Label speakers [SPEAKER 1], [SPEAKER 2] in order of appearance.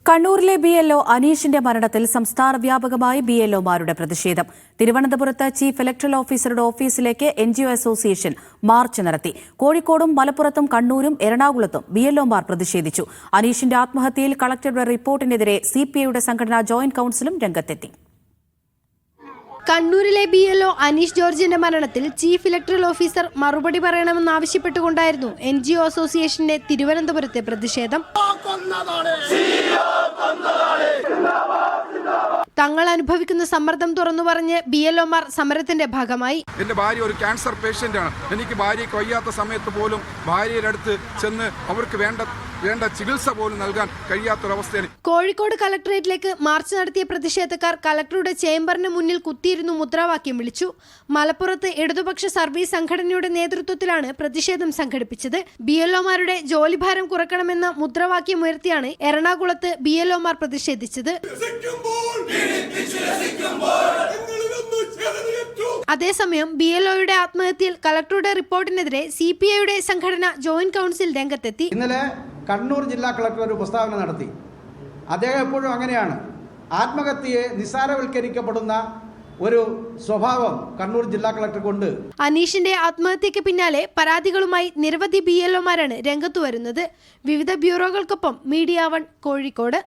[SPEAKER 1] കണ്ണൂരിലെ BLO അനീഷിന്റെ മരണത്തിൽ സംസ്ഥാന വ്യാപകമായി BLOമാരുടെ പ്രതിഷേധം. തിരുവനന്തപുരത്ത് ചീഫ് ഇലക്ടറൽ ഓഫീസറുടെ ഓഫീസിലേക്ക് NGO അസോസിയേഷൻ മാർച്ച് നടത്തി. കോഴിക്കോടും മലപ്പുറത്തും കണ്ണൂരും എറണാകുളത്തും BLOമാർ പ്രതിഷേധിച്ചു. അനീഷിന്റെ ആത്മഹത്യയിൽ കളക്ടറുടെ റിപ്പോർട്ടിനെതിരെ CPIയുടെ സംഘടനാ ജോയിന്റ് കൌൺസിലും രംഗത്തെത്തി.
[SPEAKER 2] കണ്ണൂരിലെ BLO അനീഷ് ജോർജിന്റെ മരണത്തിൽ ചീഫ് ഇലക്ടറൽ ഓഫീസർ മറുപടി പറയണമെന്നാവശ്യപ്പെട്ടുകൊണ്ടായിരുന്നു NGO അസോസിയേഷന്റെ തിരുവനന്തപുരത്തെ പ്രതിഷേധം. തങ്ങൾ അനുഭവിക്കുന്ന സമ്മർദ്ദം തുറന്നു പറഞ്ഞ് BLOമാർ സമരത്തിന്റെ ഭാഗമായി.
[SPEAKER 3] എന്റെ ഭാര്യ ഒരു ക്യാൻസർ പേഷ്യന്റ് ആണ്. എനിക്ക് ഭാര്യയ്ക്ക് വയ്യാത്ത സമയത്ത് പോലും ഭാര്യയുടെ അടുത്ത് ചെന്ന് അവർക്ക് വേണ്ട ചികിത്സ പോലും നൽകാൻ കഴിയാത്തൊരവസ്ഥയാണ്.
[SPEAKER 2] കോഴിക്കോട് കളക്ടറേറ്റിലേക്ക് മാർച്ച് നടത്തിയ പ്രതിഷേധക്കാർ കളക്ടറുടെ ചേംബറിന് മുന്നിൽ കുത്തിയിരുന്നു മുദ്രാവാക്യം വിളിച്ചു. മലപ്പുറത്ത് ഇടതുപക്ഷ സർവീസ് സംഘടനയുടെ നേതൃത്വത്തിലാണ് പ്രതിഷേധം സംഘടിപ്പിച്ചത്. BLOമാരുടെ ജോലിഭാരം കുറക്കണമെന്ന മുദ്രാവാക്യം ഉയർത്തിയാണ് എറണാകുളത്ത് BLOമാർ പ്രതിഷേധിച്ചത്. അതേസമയം BLOയുടെ ആത്മഹത്യയിൽ കളക്ടറുടെ റിപ്പോർട്ടിനെതിരെ CPIയുടെ സംഘടന ജോയിന്റ് കൌൺസിൽ രംഗത്തെത്തി.
[SPEAKER 4] ഇന്നലെ കണ്ണൂർ ജില്ലാ കളക്ടർ ഒരു പ്രസ്താവന നടത്തി. അദ്ദേഹം എപ്പോഴും അങ്ങനെയാണ്, ആത്മഹത്യയെ നിസ്സാരവൽക്കരിക്കപ്പെടുന്ന ഒരു സ്വഭാവം കണ്ണൂർ ജില്ലാ കളക്ടർക്കുണ്ട്.
[SPEAKER 2] അനീഷിന്റെ ആത്മഹത്യക്ക് പിന്നാലെ പരാതികളുമായി നിരവധി BLOമാരാണ് രംഗത്തു വരുന്നത്. വിവിധ ബ്യൂറോകൾക്കൊപ്പം മീഡിയ 1 കോഴിക്കോട്.